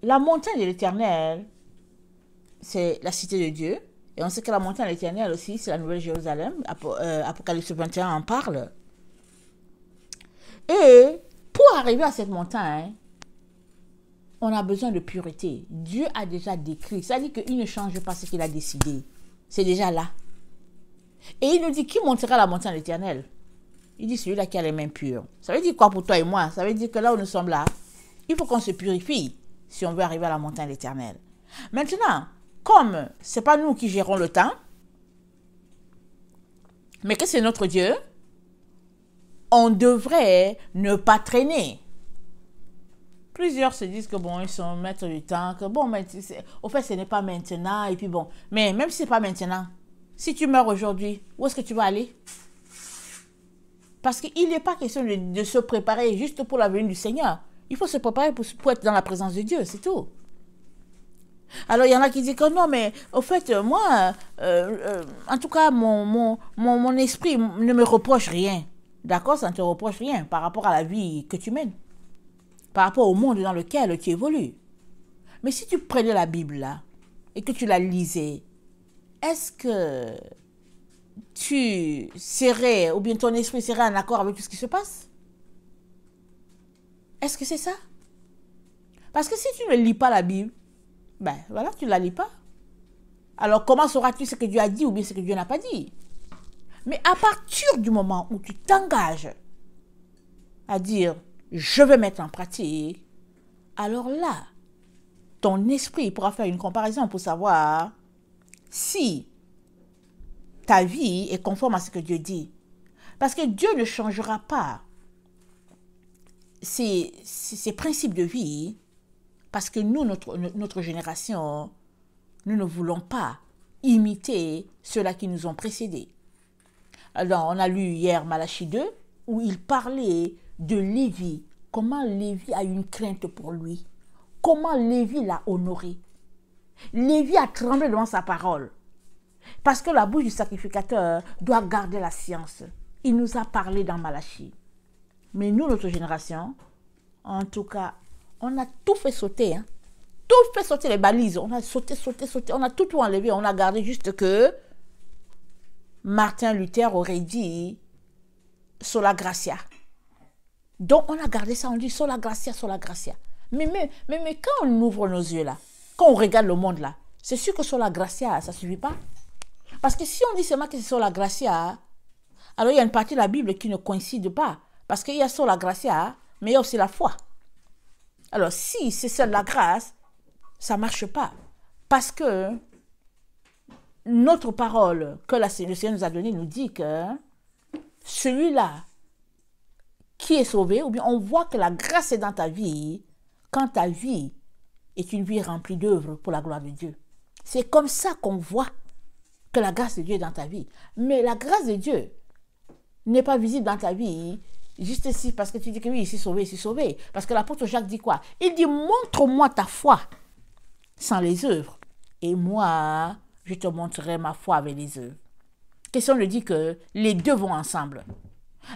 la montagne de l'Éternel, c'est la cité de Dieu. Et on sait que la montagne de l'Éternel aussi, c'est la Nouvelle Jérusalem. Apocalypse 21 en parle. Et pour arriver à cette montagne, on a besoin de pureté. Dieu a déjà décrit. Ça dit qu'il ne change pas ce qu'il a décidé. C'est déjà là. Et il nous dit, qui montera la montagne de l'Éternel? Il dit, celui-là qui a les mains pures. Ça veut dire quoi pour toi et moi? Ça veut dire que là où nous sommes là, il faut qu'on se purifie si on veut arriver à la montagne de l'Éternel. Maintenant, comme ce n'est pas nous qui gérons le temps, mais que c'est notre Dieu, on devrait ne pas traîner. Plusieurs se disent que bon, ils sont maîtres du temps, que bon, mais au fait, ce n'est pas maintenant, et puis bon. Mais même si ce n'est pas maintenant, si tu meurs aujourd'hui, où est-ce que tu vas aller? Parce qu'il n'est pas question de se préparer juste pour la venue du Seigneur. Il faut se préparer pour être dans la présence de Dieu, c'est tout. Alors, il y en a qui disent que non, mais au fait, moi, en tout cas, mon esprit ne me reproche rien. D'accord, ça ne te reproche rien par rapport à la vie que tu mènes, par rapport au monde dans lequel tu évolues. Mais si tu prenais la Bible là et que tu la lisais, est-ce que tu serais, ou bien ton esprit serait en accord avec tout ce qui se passe? Est-ce que c'est ça? Parce que si tu ne lis pas la Bible, ben voilà, tu ne la lis pas. Alors comment sauras-tu ce que Dieu a dit ou bien ce que Dieu n'a pas dit? Mais à partir du moment où tu t'engages à dire « je vais mettre en pratique », alors là, ton esprit pourra faire une comparaison pour savoir si ta vie est conforme à ce que Dieu dit. Parce que Dieu ne changera pas ses principes de vie parce que nous, notre génération, nous ne voulons pas imiter ceux-là qui nous ont précédés. Alors, on a lu hier Malachie 2, où il parlait de Lévi, comment Lévi a une crainte pour lui, comment Lévi l'a honoré. Lévi a tremblé devant sa parole. Parce que la bouche du sacrificateur doit garder la science. Il nous a parlé dans Malachie. Mais nous, notre génération, en tout cas, on a tout fait sauter. Hein. Tout fait sauter les balises. On a sauté. On a tout enlevé. On a gardé juste que Martin Luther aurait dit sola gratia. Donc, on a gardé ça. On dit sola gratia, sola gratia. Mais quand on ouvre nos yeux là, quand on regarde le monde là, c'est sûr que sola gratia, ça ne suffit pas. Parce que si on dit seulement que c'est sola gratia, alors il y a une partie de la Bible qui ne coïncide pas. Parce qu'il y a sola gratia, mais il y a aussi la foi. Alors, si c'est seule la grâce, ça ne marche pas. Parce que notre parole que le Seigneur nous a donnée nous dit que celui-là qui est sauvé, ou bien on voit que la grâce est dans ta vie, quand ta vie est une vie remplie d'œuvres pour la gloire de Dieu. C'est comme ça qu'on voit que la grâce de Dieu est dans ta vie. Mais la grâce de Dieu n'est pas visible dans ta vie juste ici parce que tu dis que oui, ici sauvé. Parce que l'apôtre Jacques dit quoi? Il dit, montre-moi ta foi sans les œuvres. Et moi, je te montrerai ma foi avec les œuvres. Question nous dit que les deux vont ensemble.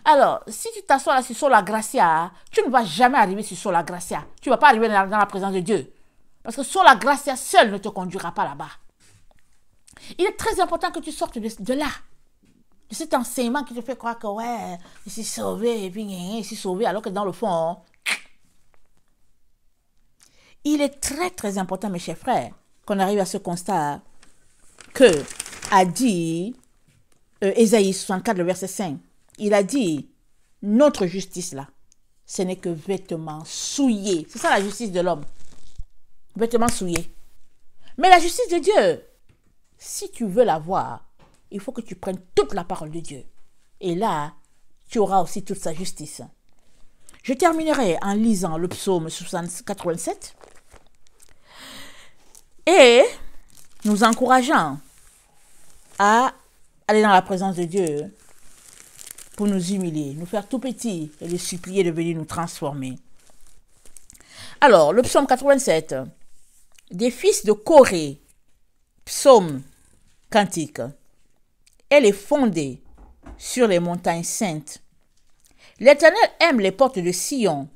Alors, si tu t'assois là sur sola gratia, tu ne vas jamais arriver sur sola gratia. Tu ne vas pas arriver dans la présence de Dieu. Parce que sola gratia seul ne te conduira pas là-bas. Il est très important que tu sortes de là. De cet enseignement qui te fait croire que ouais, je suis sauvé, et puis je suis sauvé, alors que dans le fond, il est très très important, mes chers frères, qu'on arrive à ce constat que a dit Ésaïe 64, le verset 5. Il a dit, notre justice là, ce n'est que vêtements souillés. C'est ça la justice de l'homme. Vêtements souillés. Mais la justice de Dieu, si tu veux la voir, il faut que tu prennes toute la parole de Dieu. Et là, tu auras aussi toute sa justice. Je terminerai en lisant le psaume 87 et nous encourageant à aller dans la présence de Dieu pour nous humilier, nous faire tout petit et le supplier de venir nous transformer. Alors, le psaume 87, des fils de Corée, psaume cantique. Elle est fondée sur les montagnes saintes. L'Éternel aime les portes de Sion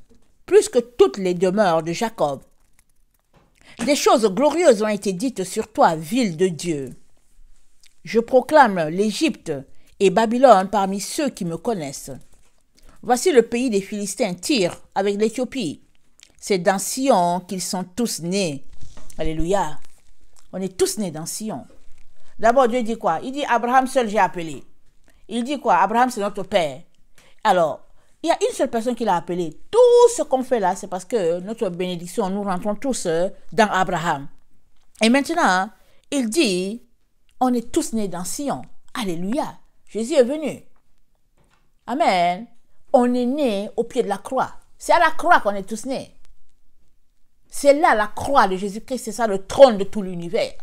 plus que toutes les demeures de Jacob. Des choses glorieuses ont été dites sur toi, ville de Dieu. Je proclame l'Égypte et Babylone parmi ceux qui me connaissent. Voici le pays des Philistins, Tyr, avec l'Éthiopie. C'est dans Sion qu'ils sont tous nés. Alléluia. On est tous nés dans Sion. D'abord, Dieu dit quoi? Il dit, Abraham seul j'ai appelé. Il dit quoi? Abraham, c'est notre père. Alors, il y a une seule personne qui l'a appelé. Tout ce qu'on fait là, c'est parce que notre bénédiction, nous rentrons tous dans Abraham. Et maintenant, il dit, on est tous nés dans Sion. Alléluia. Jésus est venu. Amen. On est nés au pied de la croix. C'est à la croix qu'on est tous nés. C'est là la croix de Jésus-Christ. C'est ça le trône de tout l'univers.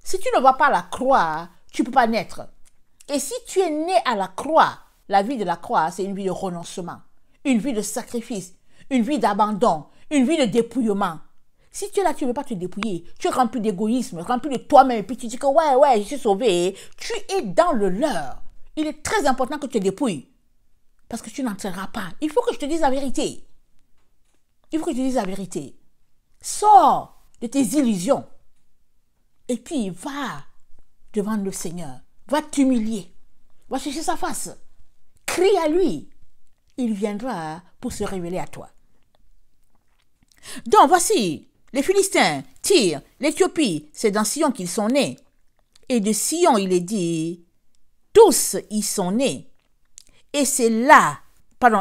Si tu ne vas pas à la croix, tu ne peux pas naître. Et si tu es né à la croix, la vie de la croix, c'est une vie de renoncement, une vie de sacrifice, une vie d'abandon, une vie de dépouillement. Si tu es là, tu ne veux pas te dépouiller, tu es rempli d'égoïsme, rempli de toi-même, et puis tu dis que ouais, je suis sauvé, tu es dans le leurre. Il est très important que tu te dépouilles, parce que tu n'entreras pas. Il faut que je te dise la vérité. Il faut que je te dise la vérité. Sors de tes illusions. Et puis, va devant le Seigneur. Va t'humilier. Va chercher sa face. Crie à lui. Il viendra pour se révéler à toi. Donc, voici les Philistins, Tyr, l'Éthiopie. C'est dans Sion qu'ils sont nés. Et de Sion, il est dit, tous y sont nés. Et c'est là,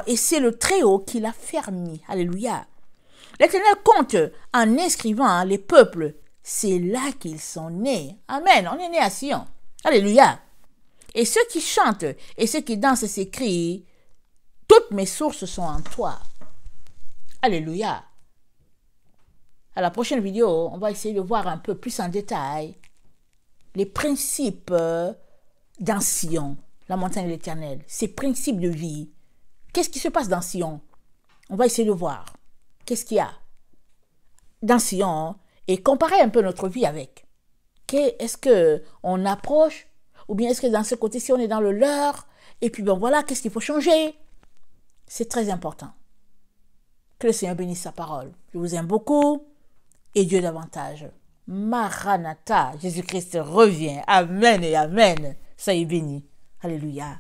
et c'est le Très-Haut qui l'a fermé. Alléluia. L'Éternel compte en inscrivant les peuples. C'est là qu'ils sont nés. Amen. On est nés à Sion. Alléluia. Et ceux qui chantent et ceux qui dansent s'écrient, toutes mes sources sont en toi. Alléluia. À la prochaine vidéo, on va essayer de voir un peu plus en détail les principes dans Sion, la montagne de l'Éternel, ces principes de vie. Qu'est-ce qui se passe dans Sion? On va essayer de voir. Qu'est-ce qu'il y a dans Sion et comparer un peu notre vie avec. est-ce que on approche? Ou bien est-ce que dans ce côté-ci, on est dans le leur? Et puis, ben voilà, qu'est-ce qu'il faut changer? C'est très important. Que le Seigneur bénisse sa parole. Je vous aime beaucoup et Dieu davantage. Maranatha, Jésus-Christ revient. Amen et amen. Soyez bénis. Alléluia.